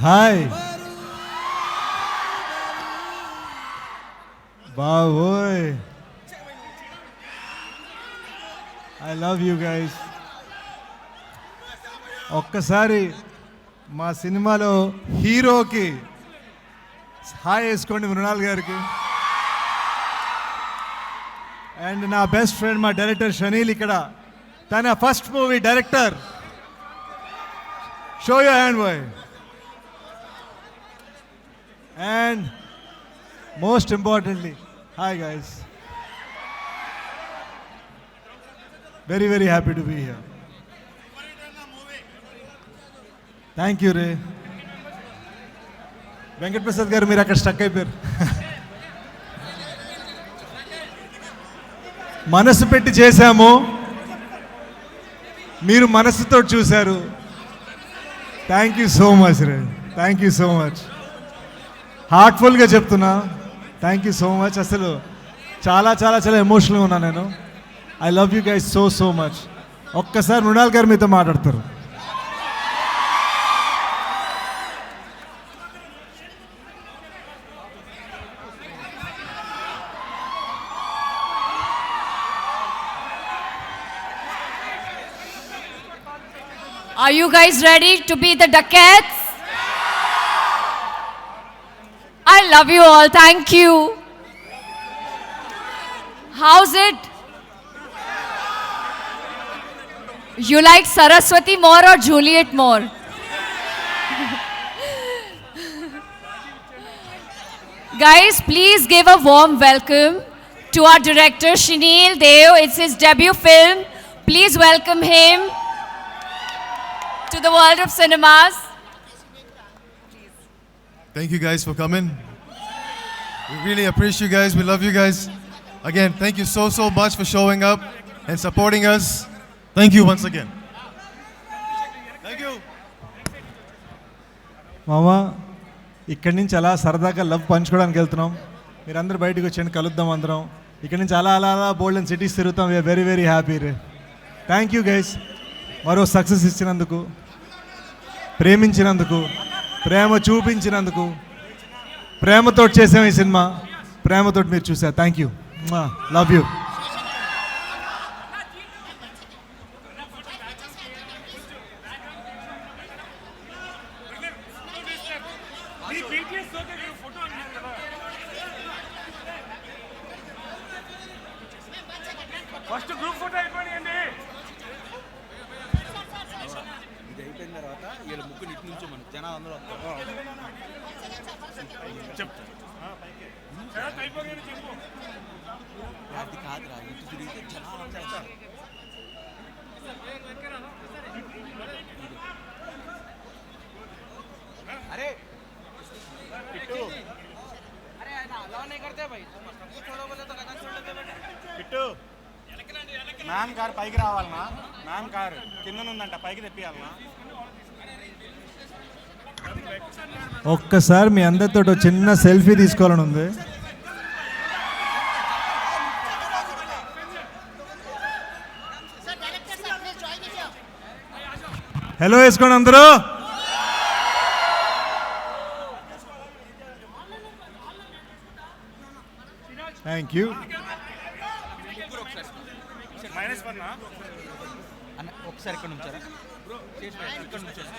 Hi బావోయ్, I love you guys. ఒక్కసారి మా సినిమాలో హీరోకి హాయ్ వేసుకోండి మృణాల్ గారికి. అండ్ నా బెస్ట్ ఫ్రెండ్ మా డైరెక్టర్ షనీల్ ఇక్కడ, తన first movie director. Show your hand boy. And most importantly, hi guys, very very happy to be here. Thank you Ray. Venkat Prasad garu మీరు అక్కడ స్టక్ అయిపోయారు. మనసు పెట్టి చేశాము, మీరు మనసుతో చూశారు. Thank you so much Ray, thank you so much. హార్ట్ఫుల్గా చెప్తున్నా, థ్యాంక్ యూ సో మచ్. అసలు చాలా చాలా చాలా ఎమోషనల్గా ఉన్నా నేను. I love you guys so so much. ఒక్కసారి మృణాల్ గారు మీతో మాట్లాడతారు. Are you guys ready to be the Duckettes? I love you all. Thank you. How's it? You like Saraswati more or Juliet more? Guys, please give a warm welcome to our director Shinil Dev. It's his debut film. Please welcome him to the world of cinemas. Thank you guys for coming. We really appreciate you guys. We love you guys. Again, thank you so so much for showing up and supporting us. Thank you once again. Thank you. మామా, ఇక్కడి నుంచి అలా సరదాగా love పంచుకోవడానికి వెళ్తున్నాం. మీరందరూ బయటకు వచ్చేయండి, కలుద్దాం అందరం. ఇక్కడి నుంచి అలా అలా అలా బోల్డ్ అండ్ సిటీస్ తిరుగుతాం. వీఆర్ వెరీ వెరీ హ్యాపీ రే. థ్యాంక్ యూ గైస్, మరో సక్సెస్ ఇచ్చినందుకు, ప్రేమించినందుకు, ప్రేమ చూపించినందుకు. ప్రేమతో చేసాం ఈ సినిమా, ప్రేమతో మీరు చూసారు. Thank you, love you. First group photo అయిపోయింది. ఇది అయిపోయిన తర్వాత వీళ్ళు ముగ్గురు ఇటు నుంచో మన జనాలు అందరూ అది కాదురా, ఇటు తిరిగితే జనాలు అందరూ వస్తారు. అరే అరే అలా नहीं करते भाई, छोड़ो बोले तो कदम छोड़ लेते बेटा. ఇటు మ్యామ్ కార్ పైకి రావాలనా? మ్యామ్ కార్ కింద ఉందంట, పైకి తెప్పియాలనా? ఒక్కసారి మీ అందరితో చిన్న సెల్ఫీ తీసుకోవాలని ఉంది. హలో వేసుకోండి అందరూ. Thank you. -1 అన్న ఒకసారి ఇక్కడ నుంచారా, ఇక్కడ నుంచారా.